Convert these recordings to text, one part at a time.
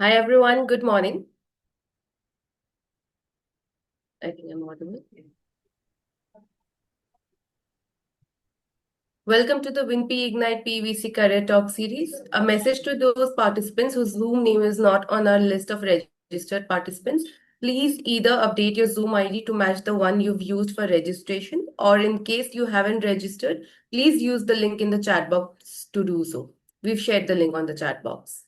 Hi everyone, good morning. I think I'm audible. Welcome to the Winpe Ignite PVC Career Talk series. A message to those participants whose Zoom name is not on our list of registered participants. Please either update your Zoom ID to match the one you've used for registration, or in case you haven't registered, please use the link in the chat box to do so. We've shared the link on the chat box.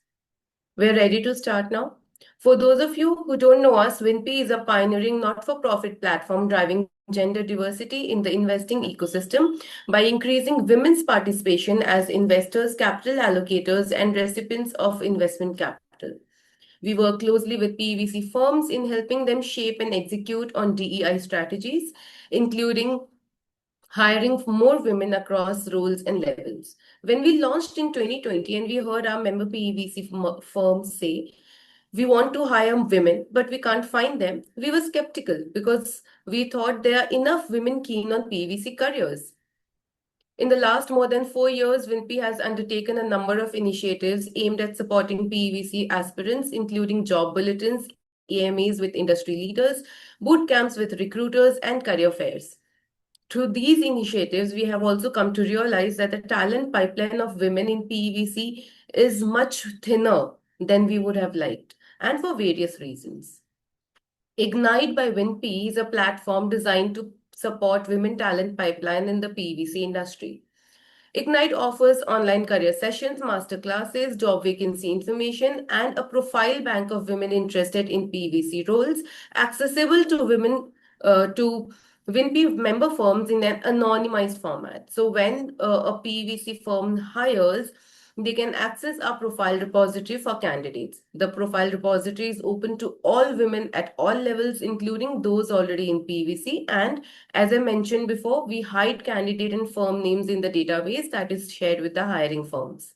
We're ready to start now. For those of you who don't know us, Winpe is a pioneering not-for-profit platform driving gender diversity in the investing ecosystem by increasing women's participation as investors, capital allocators, and recipients of investment capital. We work closely with PVC firms in helping them shape and execute on DEI strategies, including hiring more women across roles and levels. When we launched in 2020 and we heard our member PVC firms say, we want to hire women, but we can't find them, we were skeptical because we thought there are enough women keen on PVC careers. In the last more than 4 years, Winpe has undertaken a number of initiatives aimed at supporting PVC aspirants, including job bulletins, AMAs with industry leaders, boot camps with recruiters, and career fairs. Through these initiatives, we have also come to realize that the talent pipeline of women in PVC is much thinner than we would have liked, and for various reasons. Ignite by WinP is a platform designed to support women talent pipeline in the PVC industry. Ignite offers online career sessions, masterclasses, job vacancy information, and a profile bank of women interested in PVC roles accessible to women to WinP member firms in an anonymized format. So when a PVC firm hires, they can access our profile repository for candidates. The profile repository is open to all women at all levels, including those already in PVC. And as I mentioned before, we hide candidate and firm names in the database that is shared with the hiring firms.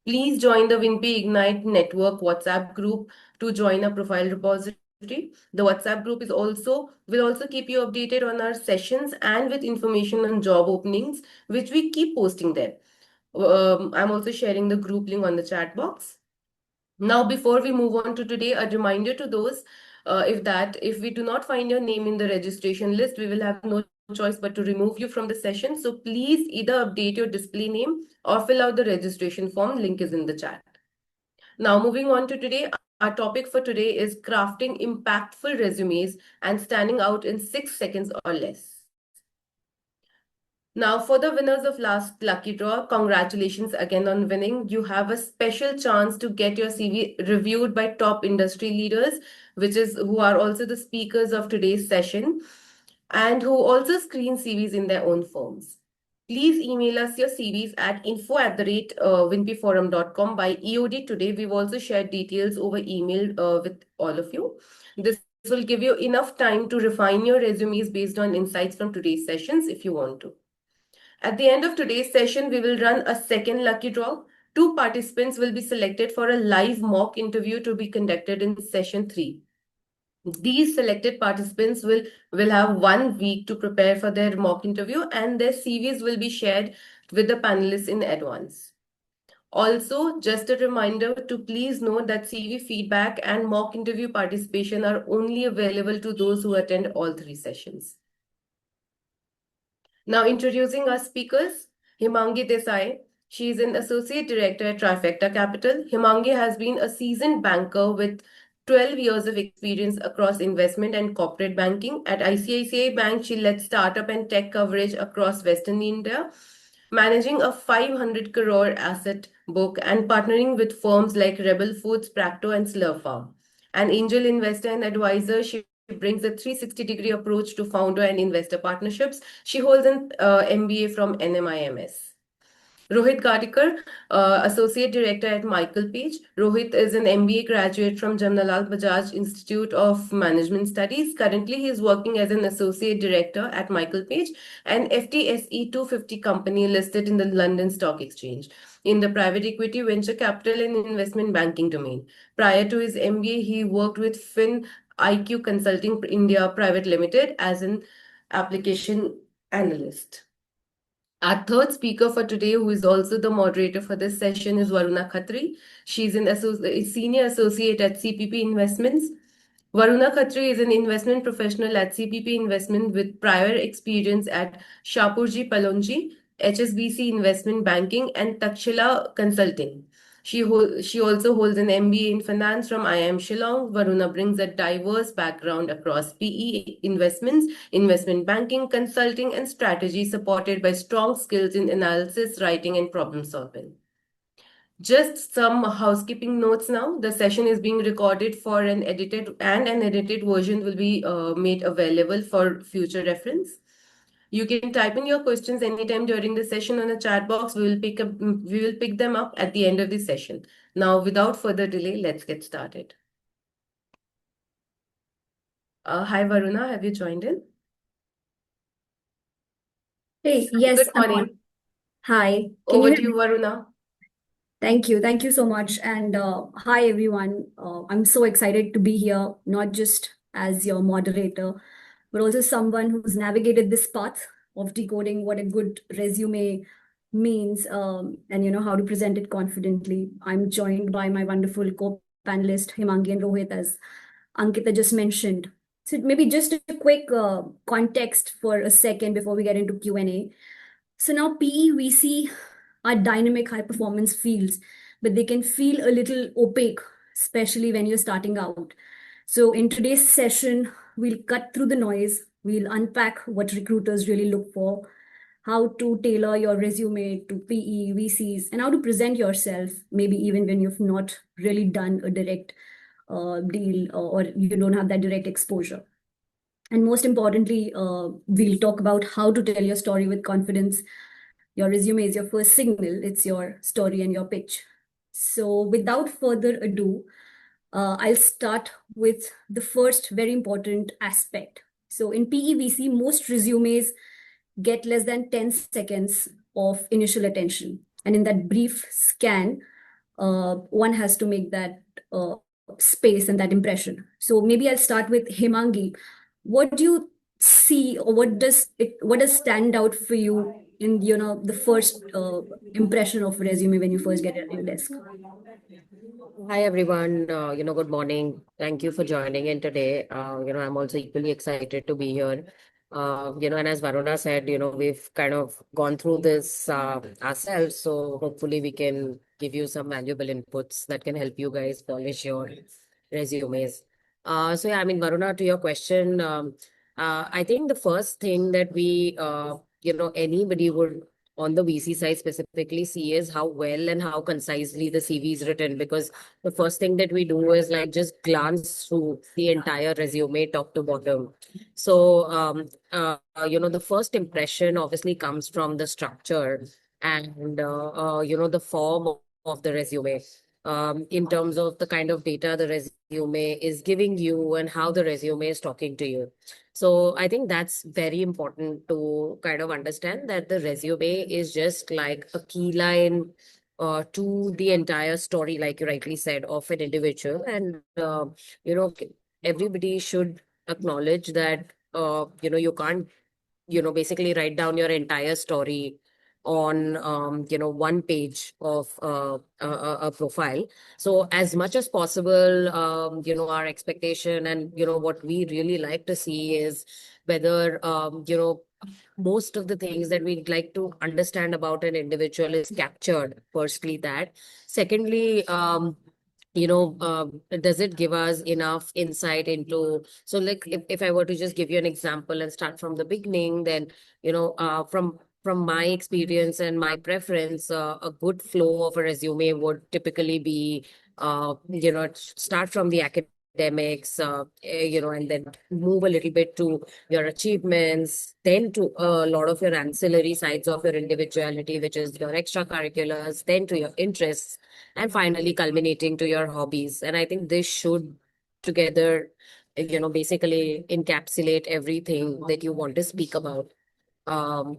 Please join the Winpe Ignite Network WhatsApp group to join a profile repository. The WhatsApp group is also will also keep you updated on our sessions and with information on job openings, which we keep posting there. I'm also sharing the group link on the chat box. Now, before we move on to today, a reminder to those if we do not find your name in the registration list, we will have no choice but to remove you from the session. So please either update your display name or fill out the registration form. Link is in the chat. Now, moving on to today, our topic for today is crafting impactful resumes and standing out in 6 seconds or less. Now, for the winners of last lucky draw, congratulations again on winning. You have a special chance to get your CV reviewed by top industry leaders, which is who are also the speakers of today's session and who also screen CVs in their own firms. Please email us your CVs at info@winpeforum.com by EOD today. We've also shared details over email with all of you. This will give you enough time to refine your resumes based on insights from today's sessions if you want to. At the end of today's session, we will run a second lucky draw. Two participants will be selected for a live mock interview to be conducted in session 3. These selected participants will have 1 week to prepare for their mock interview and their CVs will be shared with the panelists in advance. Also, just a reminder to please note that CV feedback and mock interview participation are only available to those who attend all 3 sessions. Now introducing our speakers, Hemangi Desai. She is an associate director at Trifecta Capital. Hemangi has been a seasoned banker with 12 years of experience across investment and corporate banking. At ICICI Bank, she led startup and tech coverage across Western India, managing a 500 crore asset book and partnering with firms like Rebel Foods, Practo, and Slurp Farm. An angel investor and advisor, she brings a 360-degree approach to founder and investor partnerships. She holds an MBA from NMIMS. Rohit Gadekar, Associate Director at Michael Page. Rohit is an MBA graduate from Jamnalal Bajaj Institute of Management Studies. Currently, he is working as an Associate Director at Michael Page, an FTSE 250 company listed in the London Stock Exchange in the private equity, venture capital, and investment banking domain. Prior to his MBA, he worked with IQ Consulting India Private Limited as an application analyst. Our third speaker for today, who is also the moderator for this session, is Varuna Khatri. She's a senior associate at CPP Investments. Varuna Khatri is an investment professional at CPP Investment with prior experience at Shapurji Palonji, HSBC Investment Banking, and Takshila Consulting. She also holds an MBA in finance from IIM Shillong. Varuna brings a diverse background across PE investments, investment banking, consulting, and strategy, supported by strong skills in analysis, writing, and problem solving. Just some housekeeping notes now. The session is being recorded for an edited version will be made available for future reference. You can type in your questions anytime during the session on the chat box. We will pick them up at the end of the session. Now, without further delay, let's get started. Hi Varuna, have you joined in? Hey, yes, Good I'm on. morning. Hi, can you Over hear to you, me? Varuna. Thank you. Thank you so much. And hi, everyone. I'm so excited to be here, not just as your moderator, but also someone who's navigated this path of decoding what a good resume means, and how to present it confidently. I'm joined by my wonderful co-panelist, Hemangi and Rohit, as Ankita just mentioned. So maybe just a quick context for a second before we get into Q&A. So now PE, we see are dynamic high performance fields, but they can feel a little opaque, especially when you're starting out. So in today's session, we'll cut through the noise, we'll unpack what recruiters really look for, how to tailor your resume to PE, VCs, and how to present yourself, maybe even when you've not really done a direct deal or you don't have that direct exposure. And most importantly, we'll talk about how to tell your story with confidence. Your resume is your first signal, it's your story and your pitch. So, without further ado, I'll start with the first very important aspect. So, in PEVC, most resumes get less than 10 seconds of initial attention. And in that brief scan, one has to make that space and that impression. So, maybe I'll start with Hemangi. What do you see, or what does stand out for you in the first impression of resume when you first get it at your desk? Hi everyone, good morning. Thank you for joining in today. I'm also equally excited to be here. And as Varuna said, we've kind of gone through this ourselves, so hopefully we can give you some valuable inputs that can help you guys polish your resumes. So yeah, I mean, Varuna, to your question, I think the first thing that anybody would on the VC side specifically see is how well and how concisely the CV is written, because the first thing that we do is like just glance through the entire resume top to bottom. So the first impression obviously comes from the structure and the form of the resume, in terms of the kind of data the resume is giving you and how the resume is talking to you. So I think that's very important to kind of understand that the resume is just like a key line to the entire story, like you rightly said, of an individual. And, you know, everybody should acknowledge that, you can't, basically write down your entire story on, one page of a profile. So as much as possible, our expectation and, what we really like to see is whether, most of the things that we'd like to understand about an individual is captured. Firstly, that. Secondly, does it give us enough insight into, so like if I were to just give you an example and start from the beginning, then from my experience and my preference, a good flow of a resume would typically be start from the academics, and then move a little bit to your achievements, then to a lot of your ancillary sides of your individuality, which is your extracurriculars, then to your interests, and finally culminating to your hobbies. And I think this should together, basically encapsulate everything that you want to speak about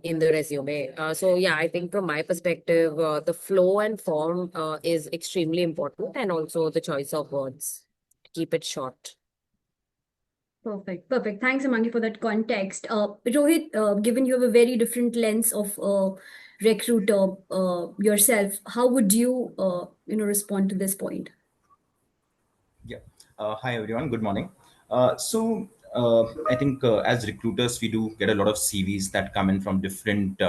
in the resume. So yeah, I think from my perspective, the flow and form is extremely important, and also the choice of words. Keep it short. Perfect. Perfect. Thanks, Hemangi, for that context. Rohit, given you have a very different lens of recruiter yourself, how would you, respond to this point? Yeah. Hi, everyone. Good morning. I think as recruiters, we do get a lot of CVs that come in from different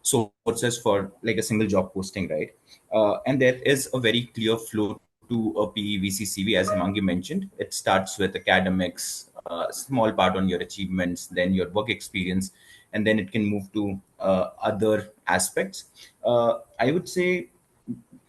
sources for like a single job posting, right? And there is a very clear flow to a PEVC CV, as Hemangi mentioned. It starts with academics, small part on your achievements, then your work experience, and then it can move to other aspects. I would say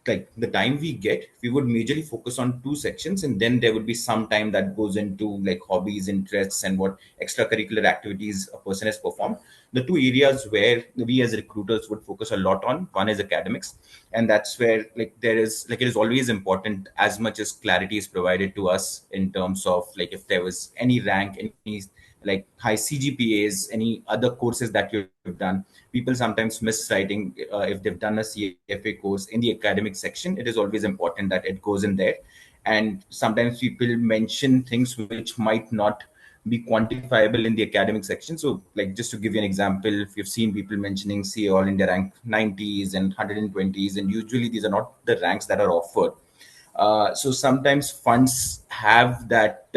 like the time we get, we would majorly focus on two sections, and then there would be some time that goes into like hobbies, interests, and what extracurricular activities a person has performed. The two areas where we as recruiters would focus a lot on, one is academics, and that's where like there is like it is always important as much as clarity is provided to us in terms of like if there was any rank, any like high CGPAs, any other courses that you've done. People sometimes miss writing if they've done a CFA course in the academic section. It is always important that it goes in there. And sometimes people mention things which might not be quantifiable in the academic section. So, like just to give you an example, if you've seen people mentioning say all India rank 90s and 120s, and usually these are not the ranks that are offered. So sometimes funds have that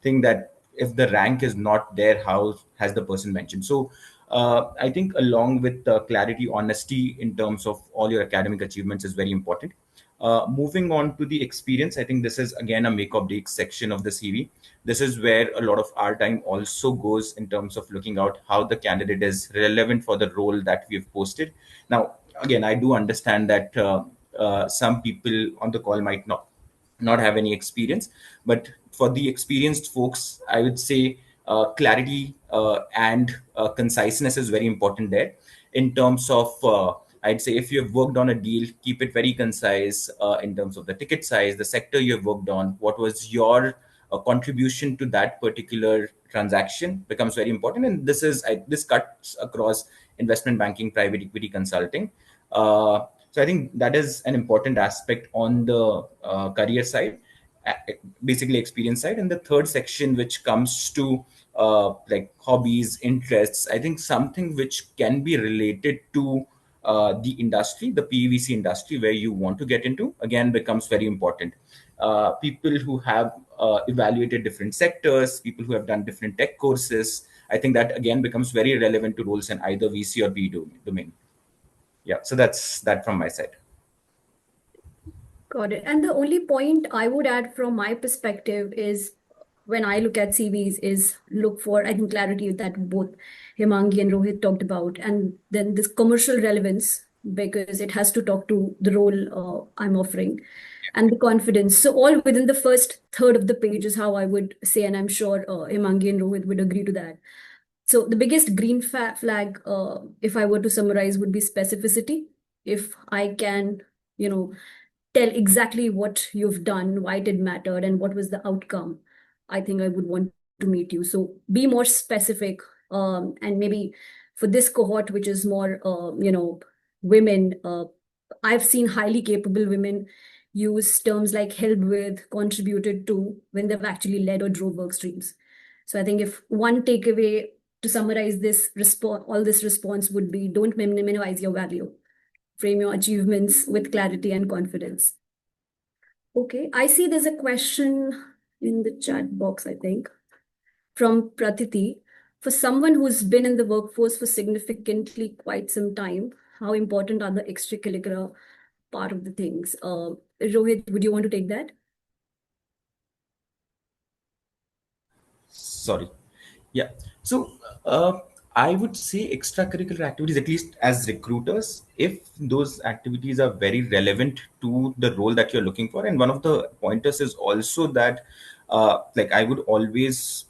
thing that if the rank is not there, how has the person mentioned? So I think along with clarity, honesty in terms of all your academic achievements is very important. Moving on to the experience, I think this is again a make or break section of the CV. This is where a lot of our time also goes in terms of looking out how the candidate is relevant for the role that we've posted. Now, again, I do understand that some people on the call might not have any experience, but for the experienced folks, I would say clarity and conciseness is very important there. In terms of I'd say if you have worked on a deal, keep it very concise in terms of the ticket size, the sector you have worked on, what was your contribution to that particular transaction becomes very important. And this cuts across investment banking, private equity, consulting. So I think that is an important aspect on the career side, basically experience side. And the third section, which comes to like hobbies, interests, I think something which can be related to the industry, the PVC industry where you want to get into, again becomes very important. People who have evaluated different sectors, people who have done different tech courses, I think that again becomes very relevant to roles in either VC or B domain. Yeah, so that's that from my side. Got it. And the only point I would add from my perspective is when I look at CVs is look for, I think, clarity that both Hemangi and Rohit talked about, and then this commercial relevance because it has to talk to the role I'm offering, and the confidence. So all within the first third of the page is how I would say, and I'm sure Hemangi and Rohit would agree to that. So the biggest green flag, if I were to summarize, would be specificity. If I can, you know, tell exactly what you've done, why it did matter, and what was the outcome, I think I would want to meet you. So be more specific. And maybe for this cohort, which is more, women, I've seen highly capable women use terms like helped with, contributed to, when they've actually led or drove work streams. So I think if one takeaway to summarize this response, all this response would be don't minimize your value. Frame your achievements with clarity and confidence. Okay, I see there's a question in the chat box, I think, from Pratiti. For someone who's been in the workforce for significantly quite some time, how important are the extracurricular part of the things? Rohit, would you want to take that? Sorry. Yeah. So I would say extracurricular activities, at least as recruiters, if those activities are very relevant to the role that you're looking for. And one of the pointers is also that, like, I would always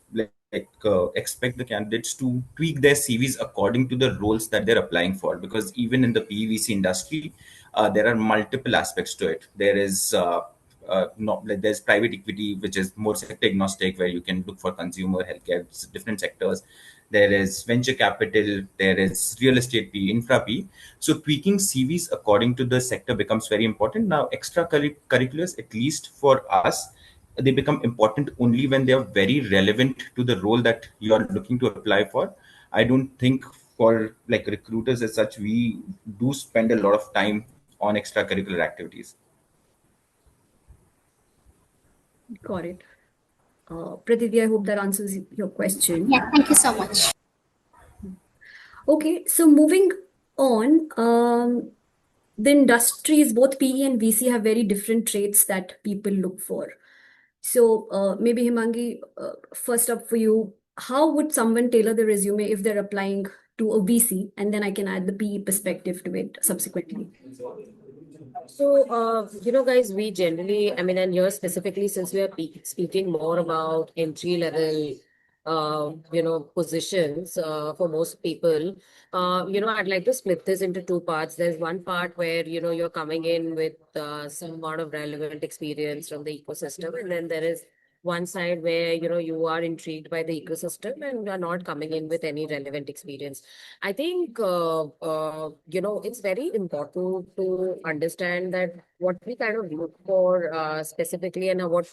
expect the candidates to tweak their CVs according to the roles that they're applying for. Because even in the PVC industry, there are multiple aspects to it. There is not like there's private equity, which is more sector agnostic, where you can look for consumer, healthcare, different sectors. There is venture capital, there is real estate P, infra P. So tweaking CVs according to the sector becomes very important. Now, extracurriculars, at least for us, they become important only when they are very relevant to the role that you are looking to apply for. I don't think for like recruiters as such, we do spend a lot of time on extracurricular activities. Got it. Pratiti, I hope that answers your question. Yeah, thank you so much. Okay, so moving on, the industries, both PE and VC, have very different traits that people look for. So maybe Hemangi, first up for you, how would someone tailor their resume if they're applying to a VC, and then I can add the PE perspective to it subsequently. So, guys, we generally, I mean, and here specifically, since we are speaking more about entry level, positions for most people, I'd like to split this into two parts. There's one part where, you're coming in with some amount of relevant experience from the ecosystem. And then there is one side where, you are intrigued by the ecosystem and you are not coming in with any relevant experience. I think, it's very important to understand that what we kind of look for specifically, and what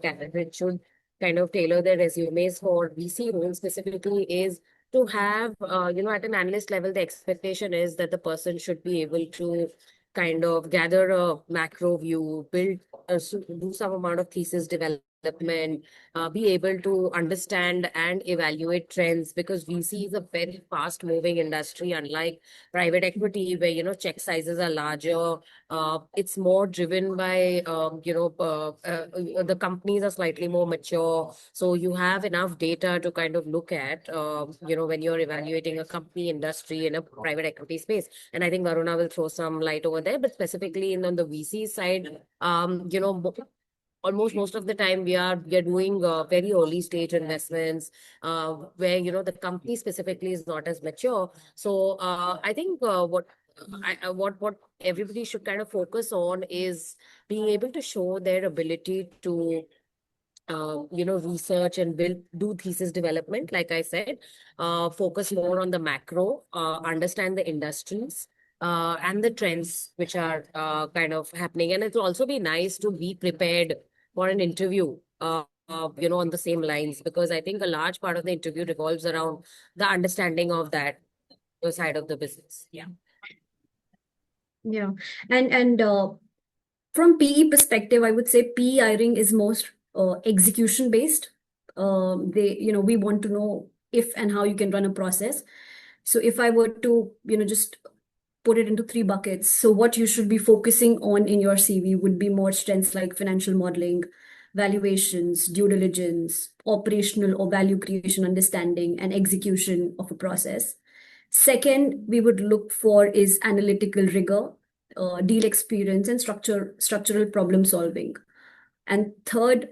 candidates should kind of tailor their resumes for VC roles specifically is to have, at an analyst level, the expectation is that the person should be able to kind of gather a macro view, do some amount of thesis development, be able to understand and evaluate trends, because VC is a very fast moving industry, unlike private equity where, check sizes are larger. It's more driven by, the companies are slightly more mature. So you have enough data to kind of look at, when you're evaluating a company industry in a private equity space. And I think Varuna will throw some light over there, but specifically on the VC side, almost most of the time we are doing very early stage investments where the company specifically is not as mature. So I think what everybody should kind of focus on is being able to show their ability to research and do thesis development. Like I said, focus more on the macro, understand the industries and the trends which are kind of happening. And it'll also be nice to be prepared for an interview, on the same lines, because I think a large part of the interview revolves around the understanding of that side of the business. Yeah. Yeah. And from PE perspective, I would say PE hiring is most execution based. We want to know if and how you can run a process. So if I were to, just put it into three buckets. So what you should be focusing on in your CV would be more strengths like financial modeling, valuations, due diligence, operational or value creation understanding, and execution of a process. Second, we would look for is analytical rigor, deal experience, and structural problem solving. And third,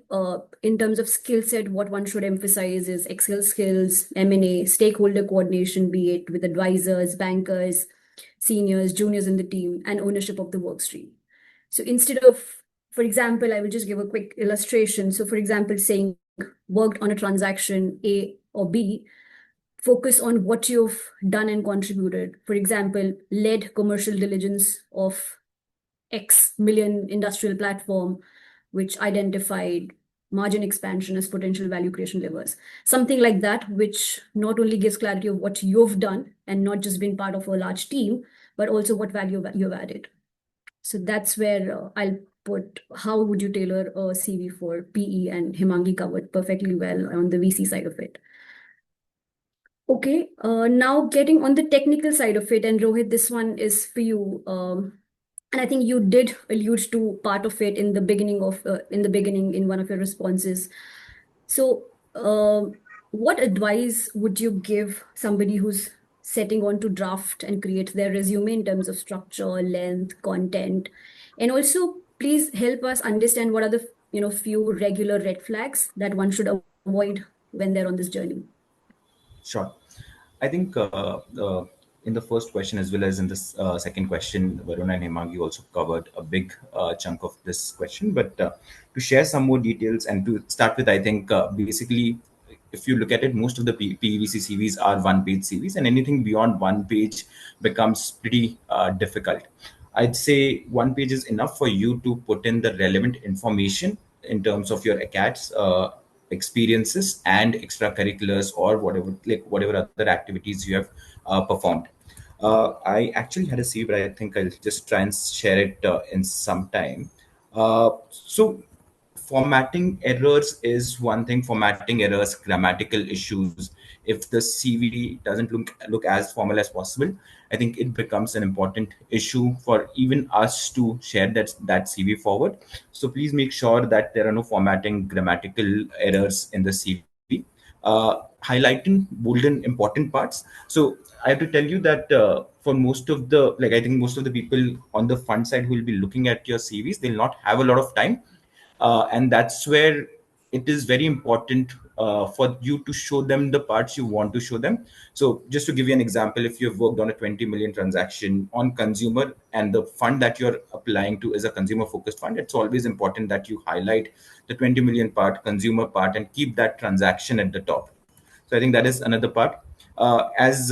in terms of skill set, what one should emphasize is Excel skills, M&A, stakeholder coordination, be it with advisors, bankers, seniors, juniors in the team, and ownership of the work stream. So instead of, for example, I will just give a quick illustration. So for example, saying worked on a transaction A or B, focus on what you've done and contributed. For example, led commercial diligence of X million industrial platform, which identified margin expansion as potential value creation levers. Something like that, which not only gives clarity of what you've done and not just been part of a large team, but also what value you've added. So that's where I'll put how would you tailor a CV for PE, and Hemangi covered perfectly well on the VC side of it. Okay, now getting on the technical side of it, and Rohit, this one is for you. And I think you did allude to part of it in the beginning in one of your responses. So, what advice would you give somebody who's setting on to draft and create their resume in terms of structure, length, content, and also please help us understand what are the few regular red flags that one should avoid when they're on this journey. Sure. I think in the first question as well as in this second question, Varuna and Hemangi also covered a big chunk of this question. But to share some more details and to start with, I think basically, if you look at it, most of the PVC CVs are one-page CVs, and anything beyond one page becomes pretty difficult. I'd say one page is enough for you to put in the relevant information in terms of your acads experiences and extracurriculars or whatever other activities you have performed. I actually had a CV, but I think I'll just try and share it in some time. So formatting errors is one thing. Formatting errors, grammatical issues. If the CV doesn't look as formal as possible, I think it becomes an important issue for even us to share that CV forward. So please make sure that there are no formatting, grammatical errors in the CV. Highlighting bolded important parts. So I have to tell you that for most of the I think most of the people on the fund side who will be looking at your CVs, they'll not have a lot of time, and that's where it is very important for you to show them the parts you want to show them. So just to give you an example, if you've worked on a 20 million transaction on consumer and the fund that you're applying to is a consumer focused fund, it's always important that you highlight the 20 million part, consumer part, and keep that transaction at the top. So I think that is another part. As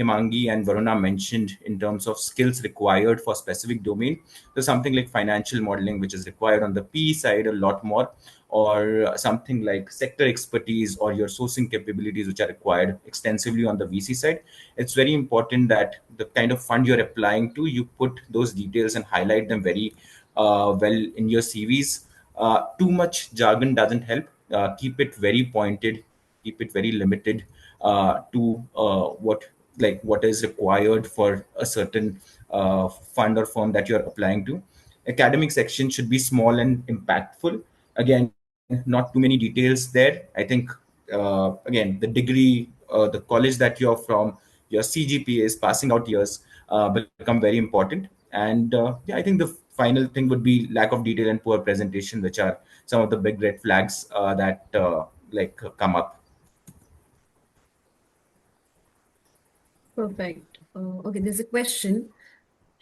Hemangi and Varuna mentioned, in terms of skills required for specific domain, there's something like financial modeling, which is required on the PE side a lot more, or something like sector expertise or your sourcing capabilities, which are required extensively on the VC side. It's very important that the kind of fund you're applying to, you put those details and highlight them very well in your CVs. Too much jargon doesn't help. Keep it very pointed, keep it very limited to what is required for a certain fund or firm that you're applying to. Academic section should be small and impactful. Again, not too many details there. I think again, the degree, the college that you're from, your CGPAs, passing out years become very important. And yeah, I think the final thing would be lack of detail and poor presentation, which are some of the big red flags that come up. Perfect. Okay, there's a question.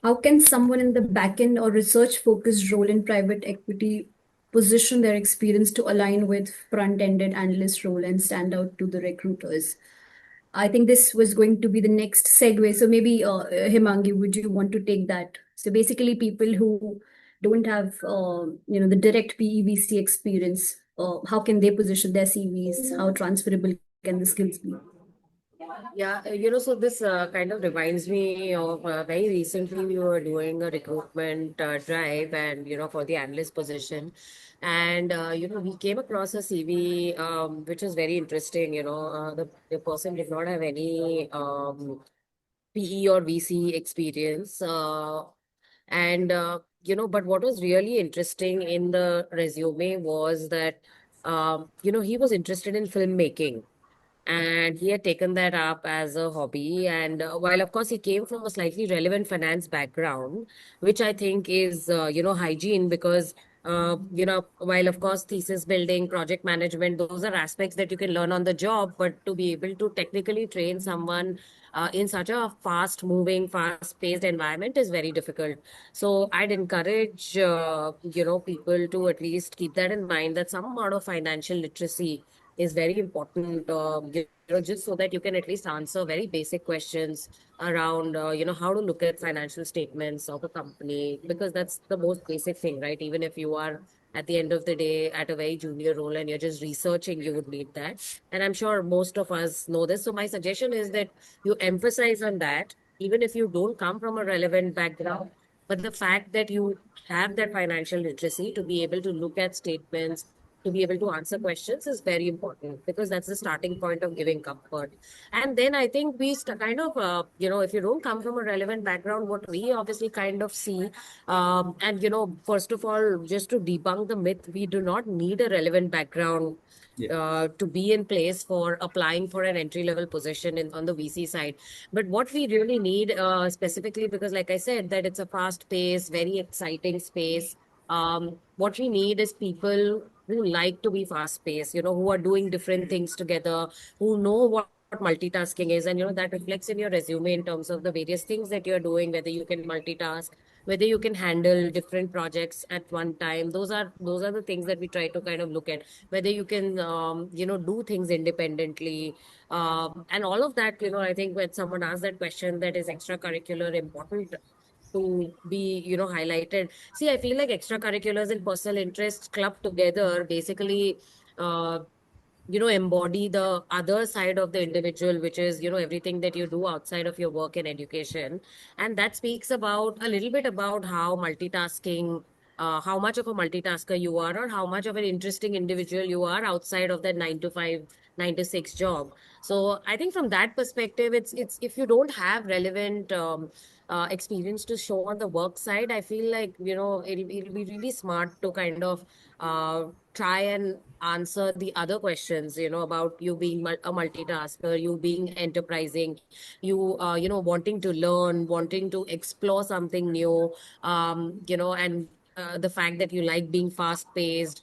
How can someone in the backend or research focused role in private equity position their experience to align with front-ended analyst role and stand out to the recruiters? I think this was going to be the next segue. So maybe Himangi, would you want to take that? So basically, people who don't have the direct PEVC experience, how can they position their CVs? How transferable can the skills be? Yeah, so this kind of reminds me of very recently we were doing a recruitment drive and, for the analyst position. And, we came across a CV which was very interesting. The person did not have any PE or VC experience. But what was really interesting in the resume was that, he was interested in filmmaking and he had taken that up as a hobby. And while of course he came from a slightly relevant finance background, which I think is hygiene, because while of course thesis building, project management, those are aspects that you can learn on the job, but to be able to technically train someone in such a fast moving, fast paced environment is very difficult. So I'd encourage people to at least keep that in mind, that some amount of financial literacy is very important, just so that you can at least answer very basic questions around, how to look at financial statements of a company, because that's the most basic thing, right? Even if you are at the end of the day at a very junior role and you're just researching, you would need that. And I'm sure most of us know this. So my suggestion is that you emphasize on that, even if you don't come from a relevant background. But the fact that you have that financial literacy to be able to look at statements, to be able to answer questions is very important, because that's the starting point of giving comfort. And then I think we kind of, if you don't come from a relevant background, what we obviously kind of see, and, first of all, just to debunk the myth, we do not need a relevant background Yeah. to be in place for applying for an entry level position on the VC side. But what we really need specifically, because like I said, that it's a fast paced, very exciting space. What we need is people who like to be fast paced, who are doing different things together, who know what multitasking is. And, that reflects in your resume in terms of the various things that you're doing, whether you can multitask, whether you can handle different projects at one time. Those are the things that we try to kind of look at, whether you can, do things independently. And all of that, I think when someone asks that question, that is extracurricular important. to be, highlighted. See, I feel like extracurriculars and personal interests clubbed together basically, uh, embody the other side of the individual, which is, everything that you do outside of your work and education. And that speaks about a little bit about how multitasking, how much of a multitasker you are, or how much of an interesting individual you are outside of that 9 to 5, 9 to 6 job. So I think from that perspective, it's if you don't have relevant experience to show on the work side, I feel like, it'll be really smart to kind of try and answer the other questions, about you being a multitasker, you being enterprising, you, wanting to learn, wanting to explore something new, and the fact that you like being fast paced,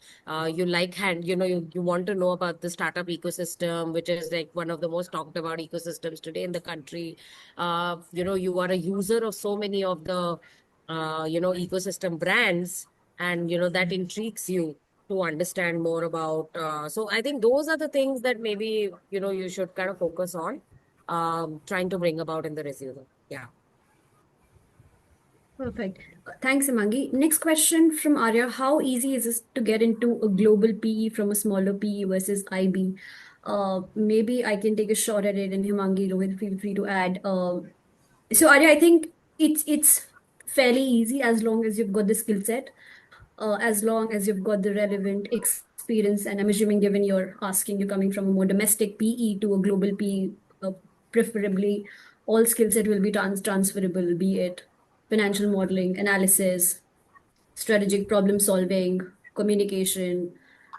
you like you want to know about the startup ecosystem, which is like one of the most talked about ecosystems today in the country. You are a user of so many of the, ecosystem brands, and, that intrigues you to understand more about. So I think those are the things that maybe, you should kind of focus on, trying to bring about in the resume. Yeah. Perfect. Thanks, Hemangi. Next question from Arya. How easy is it to get into a global PE from a smaller PE versus IB? Maybe I can take a shot at it, and Hemangi, Rohit, feel free to add. So Arya, I think it's fairly easy as long as you've got the skill set, as long as you've got the relevant experience. And I'm assuming, given you're asking, you're coming from a more domestic PE to a global PE, preferably all skill set will be transferable, be it financial modeling, analysis, strategic problem solving, communication,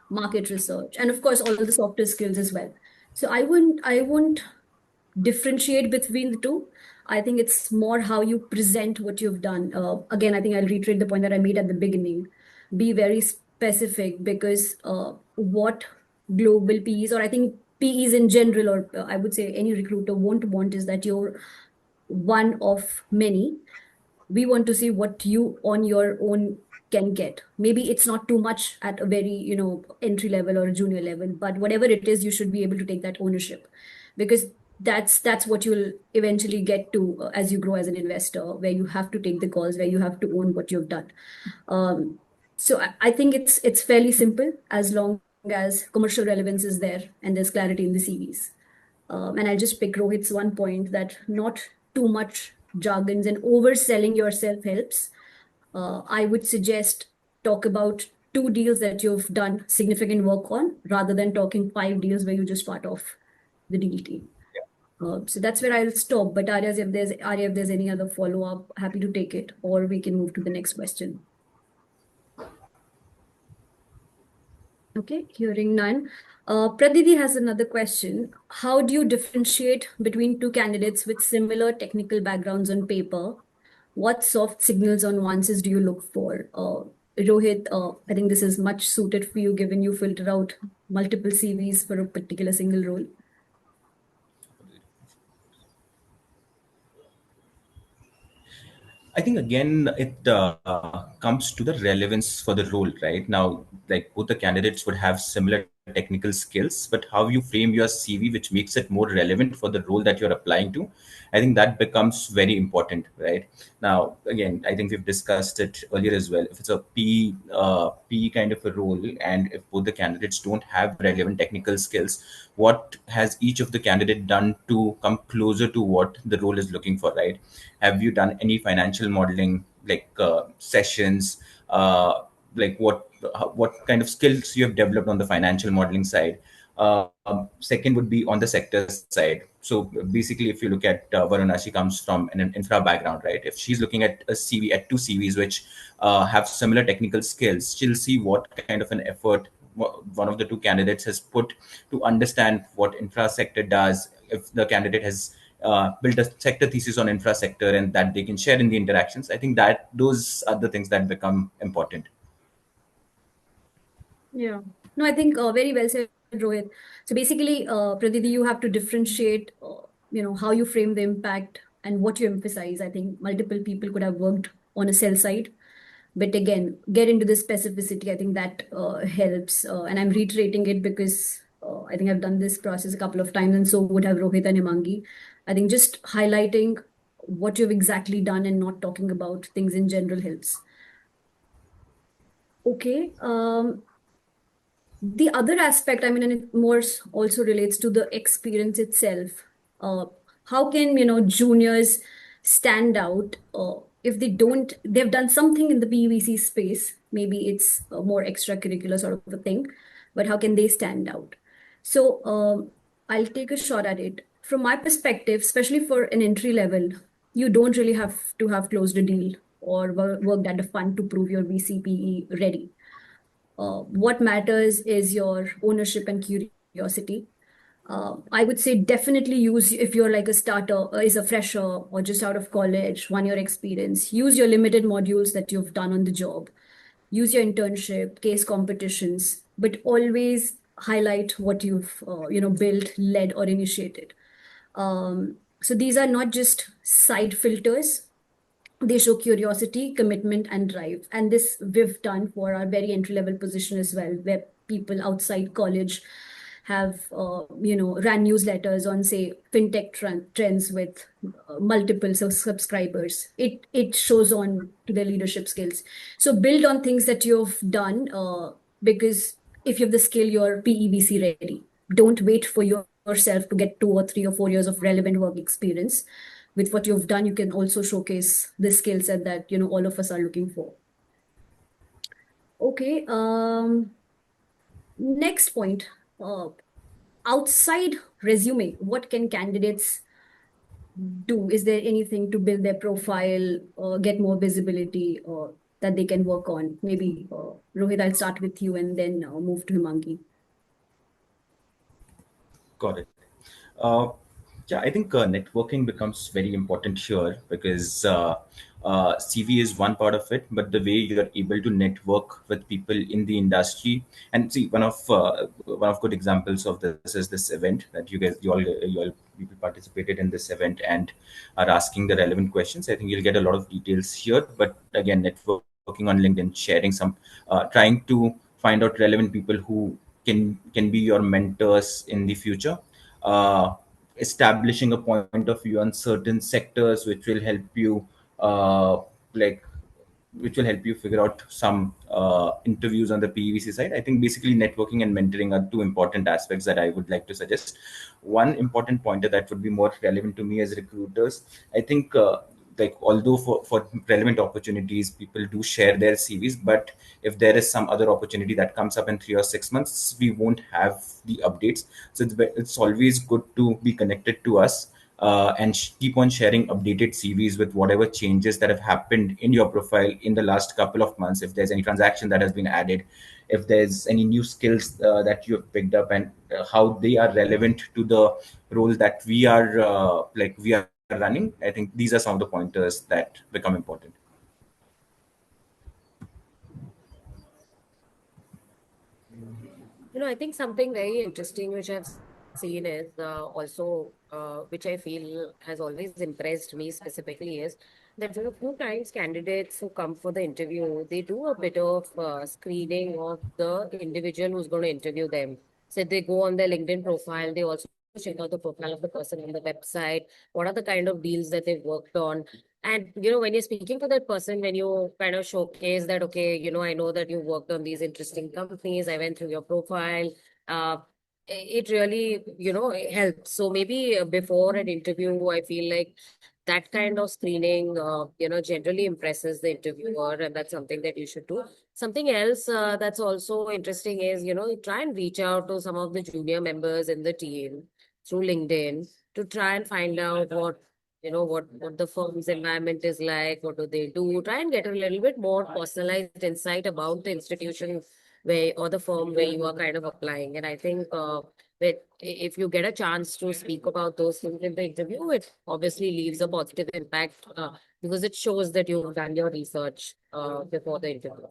market research, and of course all the softer skills as well. So I won't differentiate between the two. I think it's more how you present what you've done. Again, I think I'll reiterate the point that I made at the beginning. Be very specific, because what global PEs, or I think PEs in general, or I would say any recruiter won't want, is that you're one of many. We want to see what you on your own can get. Maybe it's not too much at a very, entry level or junior level, but whatever it is, you should be able to take that ownership, because that's what you'll eventually get to as you grow as an investor, where you have to take the calls, where you have to own what you've done. So I think it's fairly simple, as long as commercial relevance is there and there's clarity in the CVs. And I'll just pick Rohit's one point, that not too much jargons and overselling yourself helps. I would suggest talk about two deals that you've done significant work on, rather than talking five deals where you just part off the deal team. So that's where I'll stop. But Arya, if there's any other follow up, happy to take it, or we can move to the next question. Okay, hearing none. Praditi has another question. How do you differentiate between two candidates with similar technical backgrounds on paper? What soft signals or nuances do you look for? Rohit, I think this is much suited for you, given you filter out multiple CVs for a particular single role. I think again it comes to the relevance for the role, right? Now, like both the candidates would have similar technical skills, but how you frame your CV, which makes it more relevant for the role that you're applying to, I think that becomes very important, right? Now, again, I think we've discussed it earlier as well. If it's a PE kind of a role, and if both the candidates don't have relevant technical skills, what has each of the candidate done to come closer to what the role is looking for, right? Have you done any financial modeling, like sessions, like what kind of skills you have developed on the financial modeling side? Second would be on the sector side. So basically, if you look at Varuna, she comes from an infra background, right? If she's looking at a CV, at two CVs which have similar technical skills, she'll see what kind of an effort one of the two candidates has put to understand what infra sector does. If the candidate has built a sector thesis on infra sector, and that they can share in the interactions, I think that those are the things that become important. Yeah. No, I think very well said, Rohit. So basically, Praditi, you have to differentiate, how you frame the impact and what you emphasize. I think multiple people could have worked on a sell side, but again, get into the specificity. I think that helps. And I'm reiterating it because I think I've done this process a couple of times, and so would have Rohit and Hemangi. I think just highlighting what you've exactly done and not talking about things in general helps. Okay. The other aspect, I mean, and it more also relates to the experience itself. Uh, how can, juniors stand out if they've done something in the PVC space? Maybe it's a more extracurricular sort of a thing, but how can they stand out? So I'll take a shot at it. From my perspective, especially for an entry level, you don't really have to have closed a deal or worked at a fund to prove your VCPE ready. What matters is your ownership and curiosity. I would say definitely use, if you're like a starter, is a fresher or just out of college, 1 year experience, use your limited modules that you've done on the job. Use your internship, case competitions, but always highlight what you've built, led, or initiated. So these are not just side filters, they show curiosity, commitment, and drive. And this we've done for our very entry level position as well, where people outside college have ran newsletters on, say, fintech trends with multiple subscribers. It shows on to their leadership skills. So build on things that you've done, because if you have the skill, you're PEVC ready. Don't wait for yourself to get 2 or 3 or 4 years of relevant work experience. With what you've done, you can also showcase the skill set that all of us are looking for. Okay. Next point. Outside resume, what can candidates do? Is there anything to build their profile or get more visibility or that they can work on? Maybe Rohit, I'll start with you and then move to Hemangi. Got it. Uh, yeah, I think networking becomes very important here because CV is one part of it, but the way you are able to network with people in the industry, and see one of good examples of this is this event that you all people participated in this event and are asking the relevant questions. I think you'll get a lot of details here, but again, networking on LinkedIn, sharing some, trying to find out relevant people who can be your mentors in the future. Establishing a point of view on certain sectors which will help you like which will help you figure out some interviews on the PVC side. I think basically networking and mentoring are two important aspects that I would like to suggest. One important pointer that would be more relevant to me as recruiters, I think like although for relevant opportunities people do share their CVs, but if there is some other opportunity that comes up in 3 or 6 months, we won't have the updates. So it's always good to be connected to us, and keep on sharing updated CVs with whatever changes that have happened in your profile in the last couple of months. If there's any transaction that has been added, if there's any new skills that you have picked up, and how they are relevant to the role that we are running. I think these are some of the pointers that become important. I think something very interesting which I've seen is also, which I feel has always impressed me specifically, is that a few times candidates who come for the interview, they do a bit of screening of the individual who's going to interview them. So they go on their LinkedIn profile, they also check out the profile of the person on the website, what are the kind of deals that they've worked on. And, when you're speaking to that person, when you kind of showcase that, okay, I know that you worked on these interesting companies, I went through your profile, uh, it really, it helps. So maybe before an interview, I feel like that kind of screening, generally impresses the interviewer, and that's something that you should do. Something else that's also interesting is, try and reach out to some of the junior members in the team through LinkedIn to try and find out what the firm's environment is like, what do they do, try and get a little bit more personalized insight about the institution where or the firm where you are kind of applying. And I think if you get a chance to speak about those things in the interview, it obviously leaves a positive impact because it shows that you've done your research before the interview.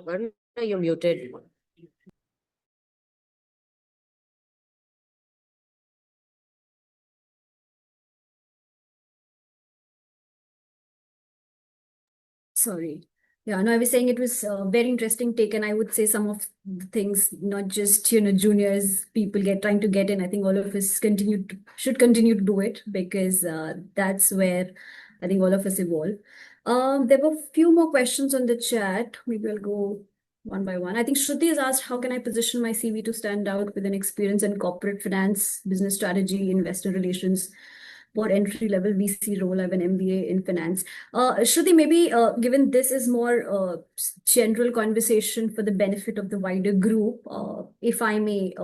Varuna, you're muted. Sorry. Yeah, no, I was saying it was very interesting take, and I would say some of the things, not just juniors, people trying to get in. I think all of us should continue to do it because that's where I think all of us evolve. There were a few more questions on the chat. Maybe I'll go one by one. I think Shruti has asked, how can I position my CV to stand out with an experience in corporate finance, business strategy, investor relations? For entry level VC role, I have an MBA in finance. Shruti, maybe given this is more general conversation for the benefit of the wider group, if I may,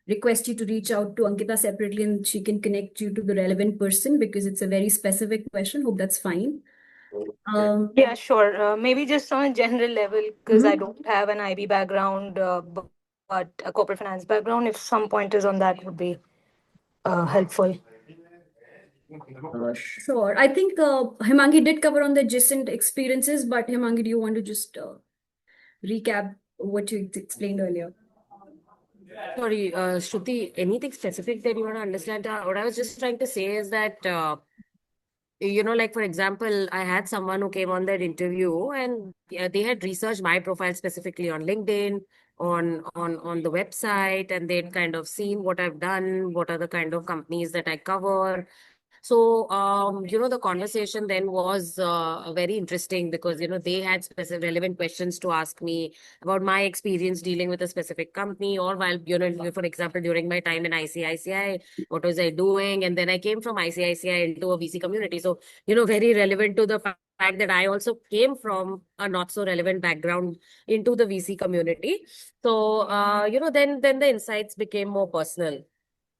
request you to reach out to Ankita separately and she can connect you to the relevant person because it's a very specific question. Hope that's fine. Yeah, sure. Maybe just on a general level, because I Mhm. don't have an IB background, but a corporate finance background. If some pointers on that would be helpful. Sure. I think Hemangi did cover on the adjacent experiences, but Hemangi, do you want to just recap what you explained earlier? Sorry, Shruti, anything specific that you want to understand? What I was just trying to say is that, like for example, I had someone who came on that interview and they had researched my profile specifically on LinkedIn, on the website, and they'd kind of seen what I've done, what are the kind of companies that I cover. So, the conversation then was very interesting because, they had specific relevant questions to ask me about my experience dealing with a specific company or while, for example, during my time in ICICI, what was I doing? And then I came from ICICI into a VC community. So, very relevant to the fact that I also came from a not so relevant background into the VC community. So, then the insights became more personal.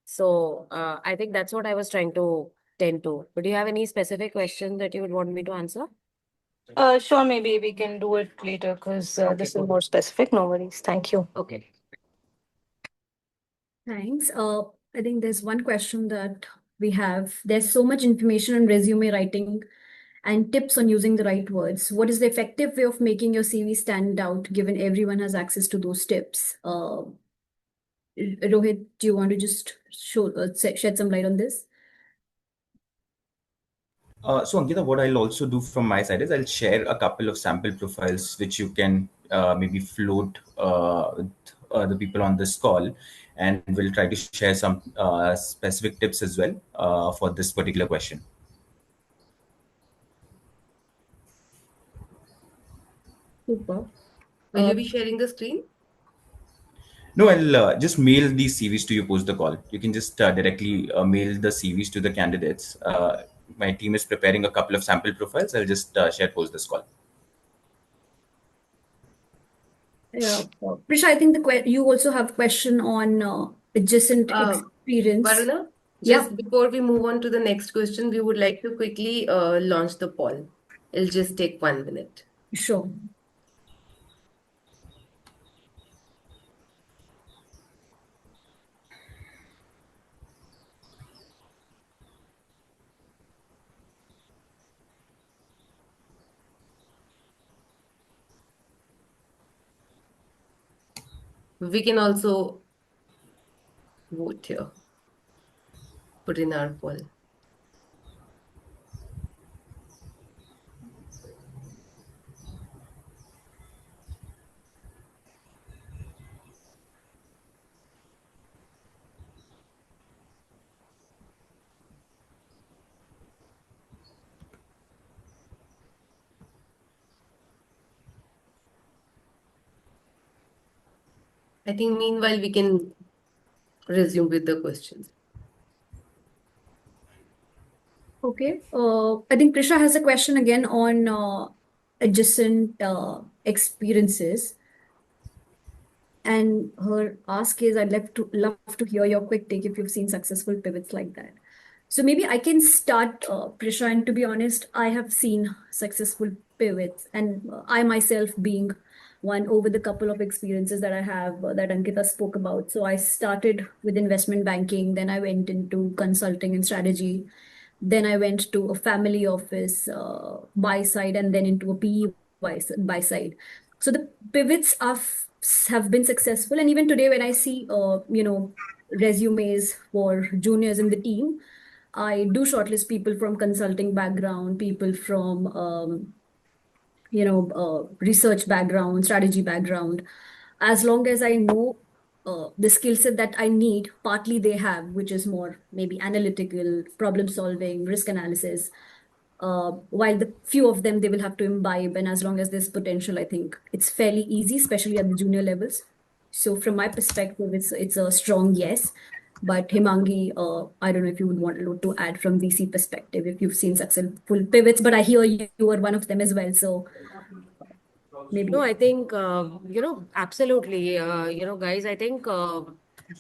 So I think that's what I was trying to tend to. But do you have any specific question that you would want me to answer? Sure, maybe we can do it later because this is more specific. No worries. Thank you. Okay. Thanks. I think there's one question that we have. There's so much information on resume writing and tips on using the right words. What is the effective way of making your CV stand out, given everyone has access to those tips? Rohit, do you want to just shed some light on this? So Ankita, what I'll also do from my side is I'll share a couple of sample profiles which you can maybe float with the people on this call, and we'll try to share some specific tips as well for this particular question. Super. Will you be sharing the screen? No, I'll just mail these CVs to you post the call. You can just directly mail the CVs to the candidates. My team is preparing a couple of sample profiles. I'll just share post this call. Yeah. Prisha, I think you also have a question on adjacent experience. Varuna, Yeah. just before we move on to the next question, we would like to quickly launch the poll. It'll just take 1 minute. Sure. We can also vote here, put in our poll. I think meanwhile we can resume with the questions. Okay. I think Prisha has a question again on adjacent experiences. And her ask is, I'd love to hear your quick take if you've seen successful pivots like that. So maybe I can start, Prisha, and to be honest, I have seen successful pivots, and I myself being one over the couple of experiences that I have that Ankita spoke about. So I started with investment banking, then I went into consulting and strategy, then I went to a family office buy side, and then into a PE buy side. So the pivots have been successful, and even today, when I see resumes for juniors in the team, I do shortlist people from consulting background, people from research background, strategy background. As long as I know the skill set that I need, partly they have, which is more maybe analytical, problem solving, risk analysis. While the few of them they will have to imbibe, and as long as there's potential, I think it's fairly easy, especially at the junior levels. So from my perspective, it's a strong yes. But Hemangi, I don't know if you would want to add from VC perspective if you've seen successful pivots, but I hear you were one of them as well. So maybe. No, I think, absolutely. Guys, I think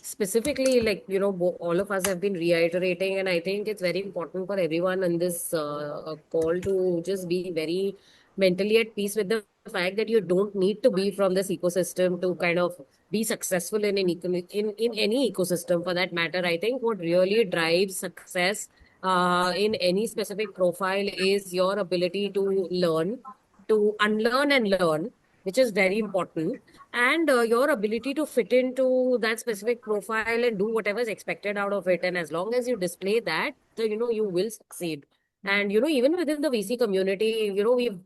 specifically, like, all of us have been reiterating, and I think it's very important for everyone on this call to just be very mentally at peace with the fact that you don't need to be from this ecosystem to kind of be successful in any ecosystem for that matter. I think what really drives success in any specific profile is your ability to learn, to unlearn and learn, which is very important, and your ability to fit into that specific profile and do whatever is expected out of it. And as long as you display that, you will succeed. And even within the VC community, we've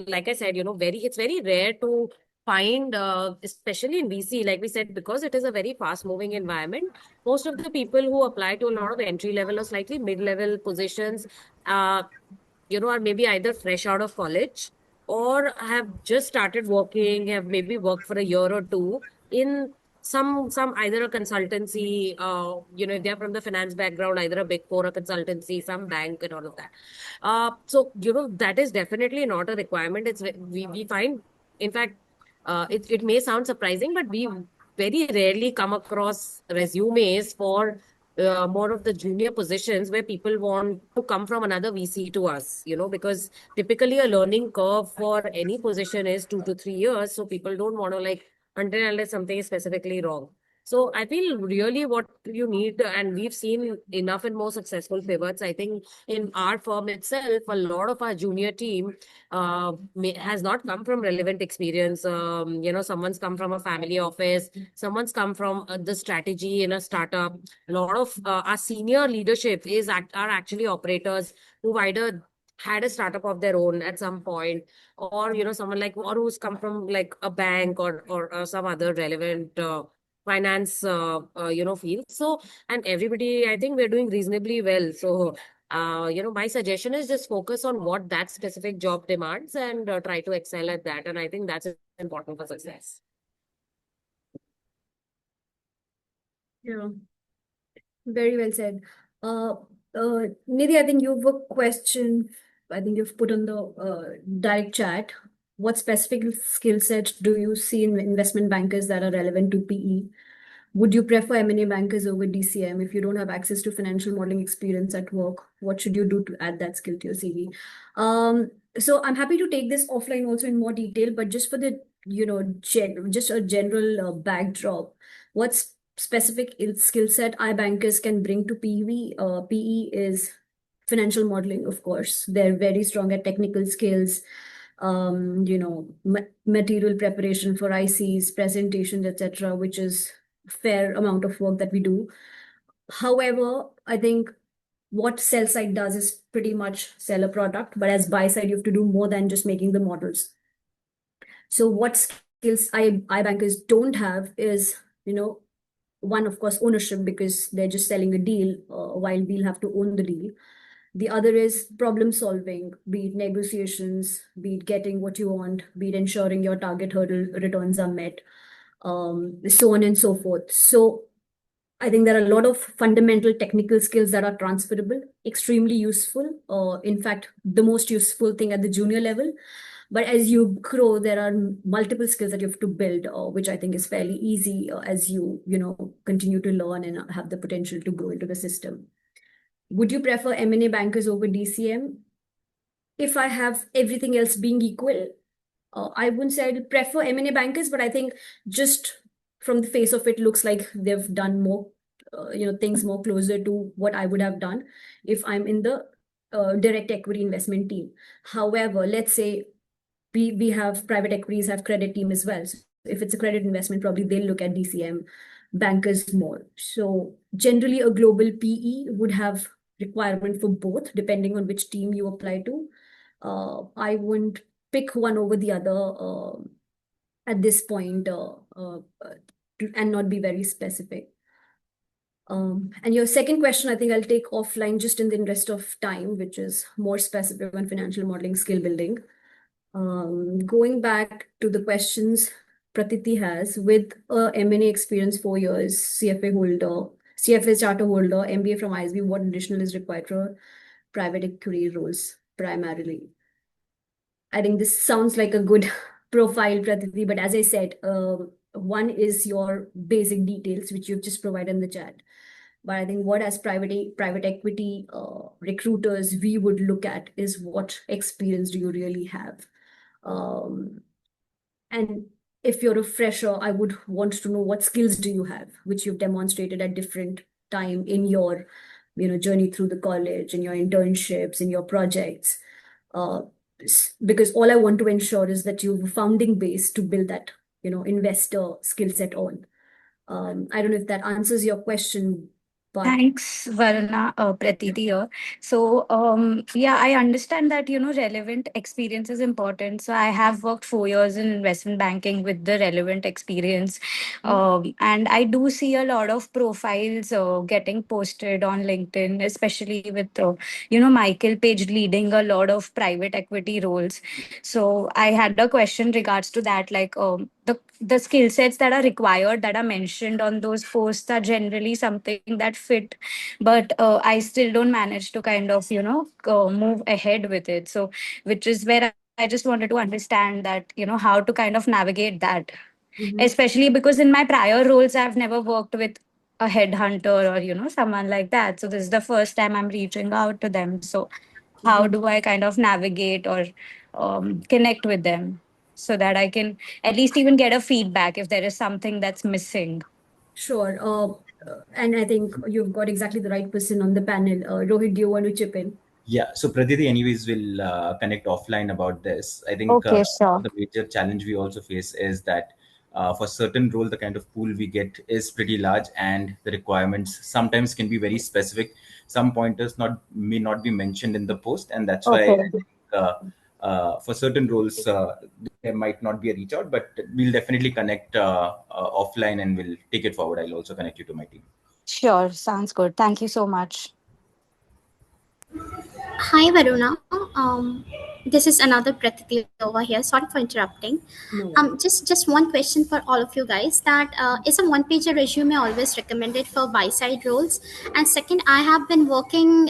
like I said, it's very rare to find, especially in VC, like we said, because it is a very fast moving environment. Most of the people who apply to a lot of entry level or slightly mid level positions, uh, are maybe either fresh out of college or have just started working, have maybe worked for a year or two in some either a consultancy, if they're from the finance background, either a big four, a consultancy, some bank and all of that. So, that is definitely not a requirement. We find, in fact, it may sound surprising, but we very rarely come across resumes for more of the junior positions where people want to come from another VC to us, because typically a learning curve for any position is 2 to 3 years. So people don't want to, like, until and unless something is specifically wrong. So I feel really what you need, and we've seen enough and more successful pivots. I think in our firm itself, a lot of our junior team has not come from relevant experience. Someone's come from a family office, someone's come from the strategy in a startup. A lot of our senior leadership are actually operators who've either had a startup of their own at some point, or someone like, or who's come from like a bank or some other relevant finance field. So, and everybody, I think we're doing reasonably well. So my suggestion is just focus on what that specific job demands and try to excel at that. And I think that's important for success. Yeah, very well said. Uh, Nidhi, I think you have a question. I think you've put on the direct chat. What specific skill set do you see in investment bankers that are relevant to PE? Would you prefer M&A bankers over DCM if you don't have access to financial modeling experience at work? What should you do to add that skill to your CV? So I'm happy to take this offline also in more detail, but just for the, just a general backdrop, what's specific skill set iBankers can bring to PV, PE is financial modeling, of course. They're very strong at technical skills, material preparation for ICs, presentations, etc., which is fair amount of work that we do. However, I think what sell side does is pretty much sell a product, but as buy side, you have to do more than just making the models. So what skills iBankers don't have is, one, of course, ownership, because they're just selling a deal while we'll have to own the deal. The other is problem solving, be it negotiations, be it getting what you want, be it ensuring your target hurdle returns are met, so on and so forth. So I think there are a lot of fundamental technical skills that are transferable, extremely useful. In fact, the most useful thing at the junior level. But as you grow, there are multiple skills that you have to build, which I think is fairly easy as you continue to learn and have the potential to grow into the system. Would you prefer M&A bankers over DCM? If I have everything else being equal, I wouldn't say I'd prefer M&A bankers, but I think just from the face of it, looks like they've done more, things more closer to what I would have done if I'm in the direct equity investment team. However, let's say we have private equities, have credit team as well. So if it's a credit investment, probably they'll look at DCM bankers more. So generally, a global PE would have requirement for both, depending on which team you apply to. I wouldn't pick one over the other at this point and not be very specific. And your second question, I think I'll take offline just in the interest of time, which is more specific on financial modeling skill building. Going back to the questions Pratiti has, with a M&A experience, 4 years, CFA holder, CFA charter holder, MBA from ISB, what additional is required for private equity roles primarily? I think this sounds like a good profile, Pratiti, but as I said, one is your basic details, which you've just provided in the chat. But I think what as private equity recruiters we would look at is what experience do you really have? And if you're a fresher, I would want to know what skills do you have, which you've demonstrated at different time in your, journey through the college, in your internships, in your projects. Because all I want to ensure is that you have a founding base to build that, investor skill set on. I don't know if that answers your question, but Thanks, Varuna, Pratiti here. So, yeah, I understand that, relevant experience is important. So, I have worked 4 years in investment banking with the relevant experience. And I do see a lot of profiles getting posted on LinkedIn, especially with, Michael Page leading a lot of private equity roles. So, I had a question regards to that, like, the skill sets that are required that are mentioned on those posts are generally something that fit, but I still don't manage to kind of move ahead with it. So which is where I just wanted to understand that how to kind of navigate that, especially because in my prior roles I've never worked with a headhunter or someone like that. So this is the first time I'm reaching out to them. So how do I kind of navigate or connect with them so that I can at least even get a feedback if there is something that's missing? Sure. And I think you've got exactly the right person on the panel. Rohit, do you want to chip in? Yeah, so Praditi, anyways, will connect offline about this. I think Okay, sure. the major challenge we also face is that for certain role, the kind of pool we get is pretty large, and the requirements sometimes can be very specific. Some pointers may not be mentioned in the post, and that's why Okay. I think, for certain roles there might not be a reach out, but we'll definitely connect offline and we'll take it forward. I'll also connect you to my team. Sure, sounds good. Thank you so much. Hi Varuna, this is another Pratiti over here. Sorry for interrupting. No. Just one question for all of you guys. That is a one-pager resume always recommended for buy-side roles? And second, I have been working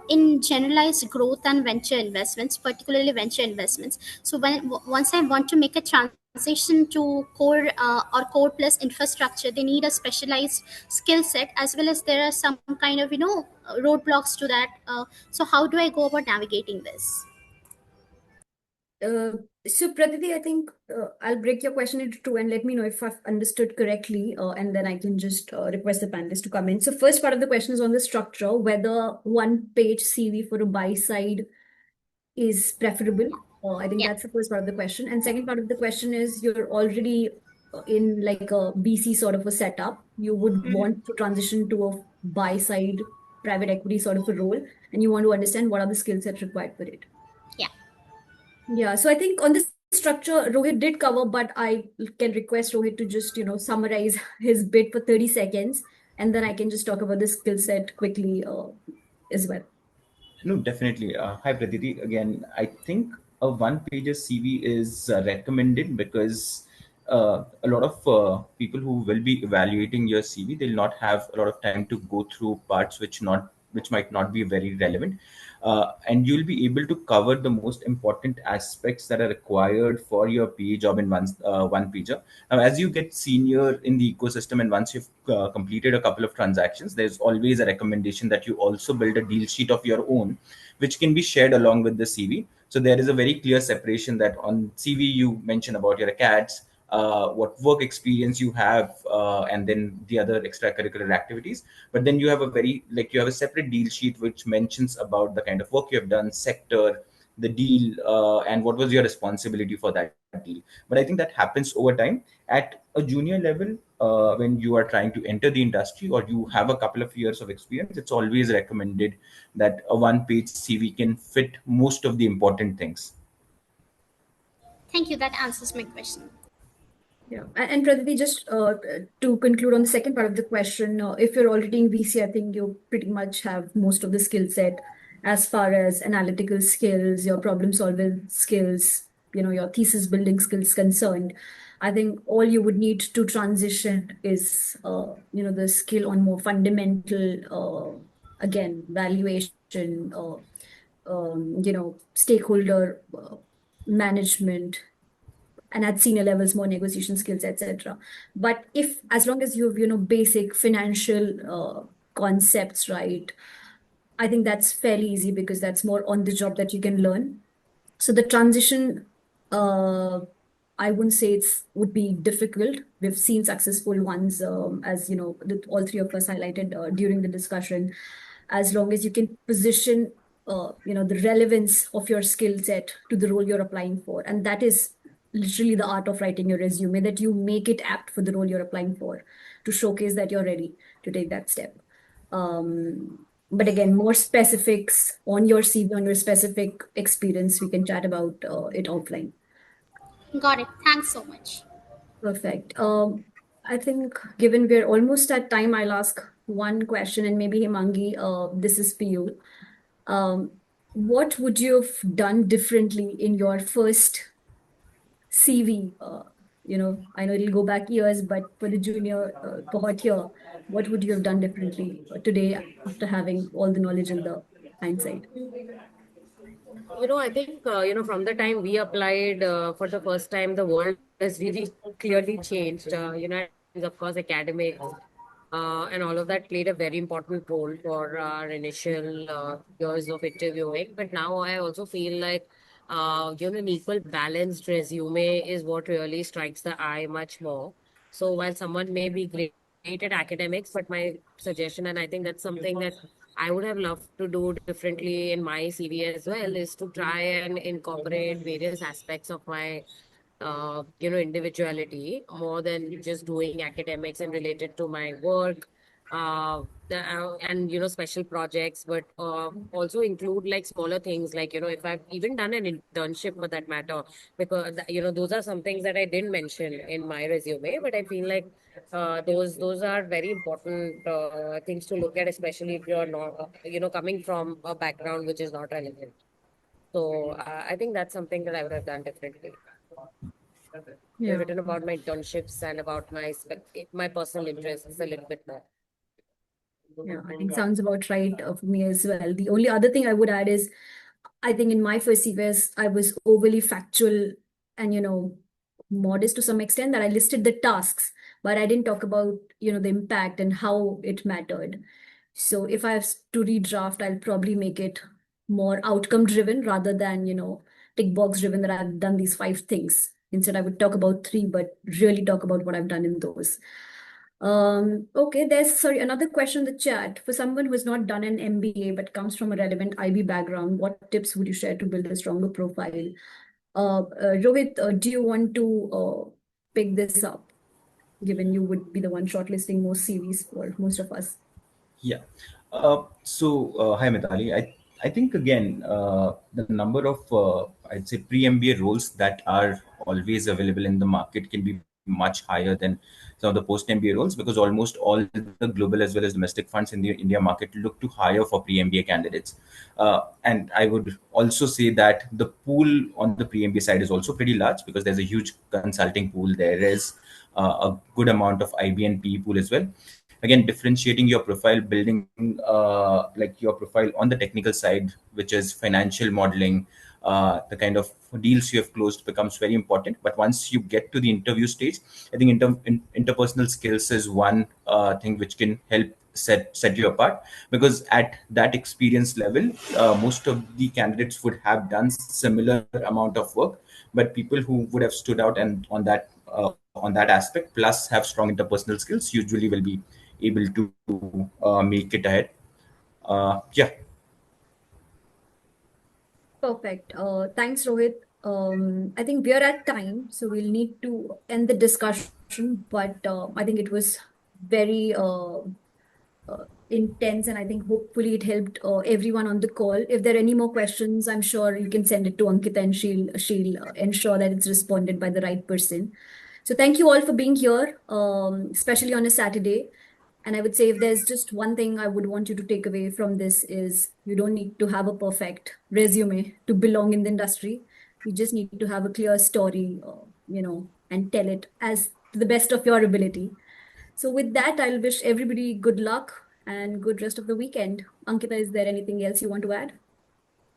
in generalized growth and venture investments, particularly venture investments. So once I want to make a transition to core or core plus infrastructure, they need a specialized skill set, as well as there are some kind of roadblocks to that. So how do I go about navigating this? So Pratiti, I think I'll break your question into two and let me know if I've understood correctly, and then I can just request the panelists to come in. So first part of the question is on the structure, whether one-page CV for a buy side is preferable. I think Yeah. that's the first part of the question. And second part of the question is you're already in like a BC sort of a setup. You would want to transition to a buy side private equity sort of a role, and you want to understand what are the skill sets required for it. Yeah. Yeah, so I think on this structure, Rohit did cover, but I can request Rohit to just, summarize his bit for 30 seconds, and then I can just talk about the skill set quickly as well. No, definitely. Hi, Praditi. Again, I think a one-pager CV is recommended because a lot of people who will be evaluating your CV, they'll not have a lot of time to go through parts which might not be very relevant. And you'll be able to cover the most important aspects that are required for your PA job in one pager. Now, as you get senior in the ecosystem and once you've completed a couple of transactions, there's always a recommendation that you also build a deal sheet of your own, which can be shared along with the CV. So there is a very clear separation that on CV you mention about your acads, what work experience you have, and then the other extracurricular activities. But then you have you have a separate deal sheet which mentions about the kind of work you have done, sector, the deal, and what was your responsibility for that deal. But I think that happens over time. At a junior level, when you are trying to enter the industry or you have a couple of years of experience, it's always recommended that a one-page CV can fit most of the important things. Thank you. That answers my question. Yeah. And Praditi, just to conclude on the second part of the question, if you're already in VC, I think you pretty much have most of the skill set as far as analytical skills, your problem solving skills, your thesis building skills concerned. I think all you would need to transition is, the skill on more fundamental, again, valuation, stakeholder management, and at senior levels more negotiation skills, etc. But if, as long as you have basic financial concepts right, I think that's fairly easy because that's more on the job that you can learn. So the transition, I wouldn't say it's would be difficult. We've seen successful ones, as all three of us highlighted during the discussion. As long as you can position, the relevance of your skill set to the role you're applying for, and that is literally the art of writing your resume. That you make it apt for the role you're applying for, to showcase that you're ready to take that step. But again, more specifics on your CV, on your specific experience, we can chat about it offline. Got it. Thanks so much. Perfect. I think given we're almost at time, I'll ask one question, and maybe Hemangi, this is for you. What would you have done differently in your first CV? I know it'll go back years, but for the junior cohort here, what would you have done differently today after having all the knowledge in the hindsight? I think, from the time we applied for the first time, the world has really clearly changed. Of course, academics and all of that played a very important role for our initial years of interviewing. But now I also feel like, an equal balanced resume is what really strikes the eye much more. So while someone may be great at academics, but my suggestion, and I think that's something that I would have loved to do differently in my CV as well, is to try and incorporate various aspects of my individuality more than just doing academics and related to my work, and special projects, but also include like smaller things, like if I've even done an internship for that matter, because those are some things that I didn't mention in my resume, but I feel like those are very important things to look at, especially if you're not coming from a background which is not relevant. So I think that's something that I would have done differently. Yeah. I've written about my internships and about my personal interests a little bit more. Yeah, I think sounds about right for me as well. The only other thing I would add is, I think in my first CVs, I was overly factual and, modest to some extent, that I listed the tasks, but I didn't talk about, the impact and how it mattered. So if I have to redraft, I'll probably make it more outcome driven rather than, tick box driven, that I've done these 5 things. Instead, I would talk about 3, but really talk about what I've done in those. Okay, there's another question in the chat. For someone who has not done an MBA but comes from a relevant IB background, what tips would you share to build a stronger profile? Rohit, do you want to pick this up, given you would be the one shortlisting most CVs for most of us? Yeah. Hi, Mitali. I think again, the number of I'd say pre-MBA roles that are always available in the market can be much higher than some of the post-MBA roles, because almost all the global as well as domestic funds in the India market look to hire for pre-MBA candidates. And I would also say that the pool on the pre-MBA side is also pretty large, because there's a huge consulting pool. There is a good amount of IB and PE pool as well. Again, differentiating your profile, building like your profile on the technical side, which is financial modeling, the kind of deals you have closed becomes very important. But once you get to the interview stage, I think interpersonal skills is one thing which can help set you apart, because at that experience level, most of the candidates would have done similar amount of work, but people who would have stood out and on that aspect plus have strong interpersonal skills usually will be able to make it ahead. Yeah. Perfect. Thanks, Rohit. I think we are at time, so we'll need to end the discussion. But I think it was very intense, and I think hopefully it helped everyone on the call. If there are any more questions, I'm sure you can send it to Ankita, and she'll ensure that it's responded by the right person. So thank you all for being here, especially on a Saturday. And I would say if there's just one thing I would want you to take away from this is you don't need to have a perfect resume to belong in the industry. You just need to have a clear story, and tell it as to the best of your ability. So with that, I'll wish everybody good luck and good rest of the weekend. Ankita, is there anything else you want to add?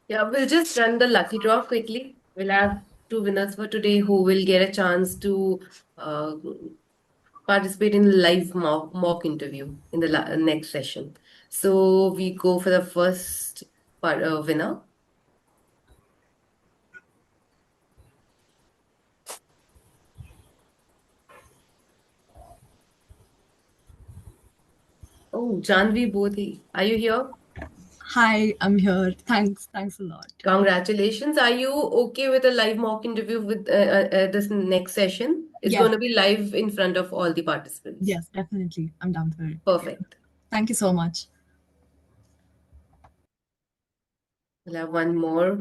Yeah, we'll just run the lucky draw quickly. We'll have two winners for today who will get a chance to uh, participate in the live mock interview in the next session. So we go for the first winner. Oh, Janvi Bodhi, are you here? Hi, I'm here. Thanks a lot. Congratulations. Are you okay with a live mock interview with this next session? It's Yes, going to be live in front of all the participants. yes, definitely. I'm down for it. Yeah. Perfect. Thank you so much. We'll have one more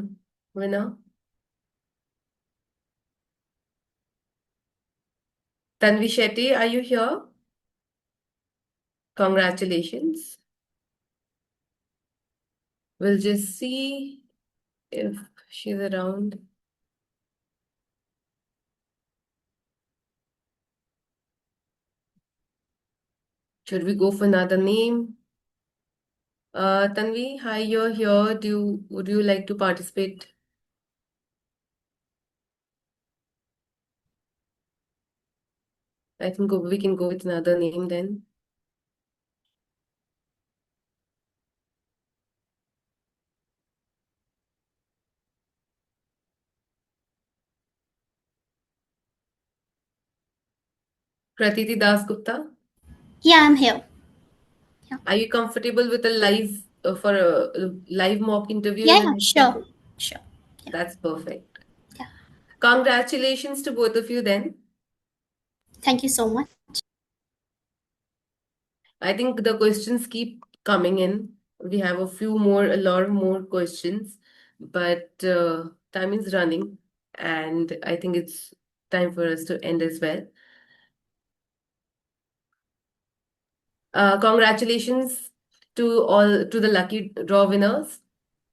winner. Tanvi Shetty, are you here? Congratulations. We'll just see if she's around. Should we go for another name? Tanvi, hi, you're here. Would you like to participate? I think we can go with another name then. Pratiti Das Gupta, Yeah, I'm here. are you comfortable with a live for a live mock interview Yeah, in the yeah, next sure. session? Sure. Yeah. That's perfect. Yeah. Congratulations to both of you then. Thank you so much. I think the questions keep coming in. We have a lot of more questions, but time is running, and I think it's time for us to end as well. Congratulations to the lucky draw winners,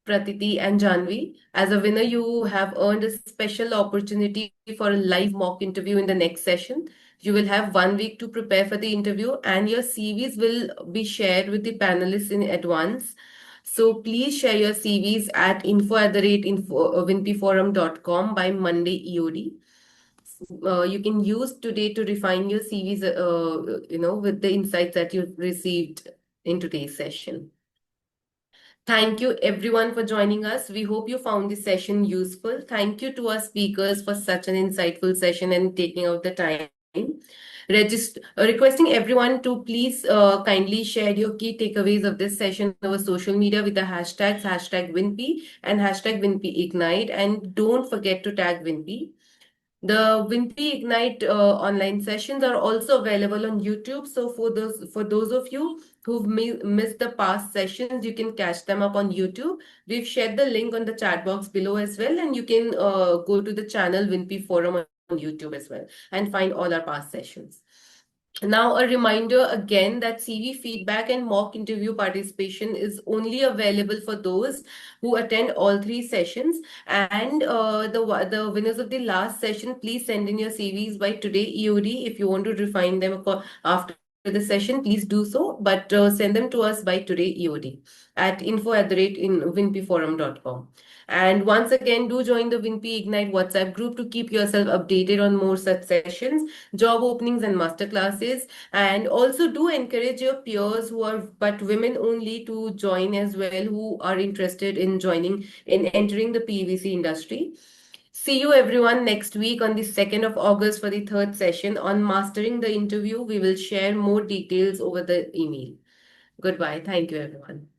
Pratiti and Janvi. As a winner, you have earned a special opportunity for a live mock interview in the next session. You will have 1 week to prepare for the interview, and your CVs will be shared with the panelists in advance. So please share your CVs at info@winpeforum.com by Monday EOD. You can use today to refine your CVs, with the insights that you've received in today's session. Thank you everyone for joining us. We hope you found this session useful. Thank you to our speakers for such an insightful session and taking out the time. Requesting everyone to please kindly share your key takeaways of this session over social media with the hashtags #Winpe and #WinpeIgnite, and don't forget to tag Winpe. The Winpe Ignite online sessions are also available on YouTube. So for those of you who've missed the past sessions, you can catch them up on YouTube. We've shared the link on the chat box below as well, and you can go to the channel Winpe Forum on YouTube as well and find all our past sessions. Now, a reminder again that CV feedback and mock interview participation is only available for those who attend all three sessions. And the winners of the last session, please send in your CVs by today EOD. If you want to refine them after the session, please do so. But send them to us by today EOD at info@winpeforum.com. And once again, do join the Winpe Ignite WhatsApp group to keep yourself updated on more such sessions, job openings, and masterclasses. And also do encourage your peers who are but women only to join as well, who are interested in entering the PVC industry. See you everyone next week on the 2nd of August for the third session on mastering the interview. We will share more details over the email. Goodbye. Thank you, everyone.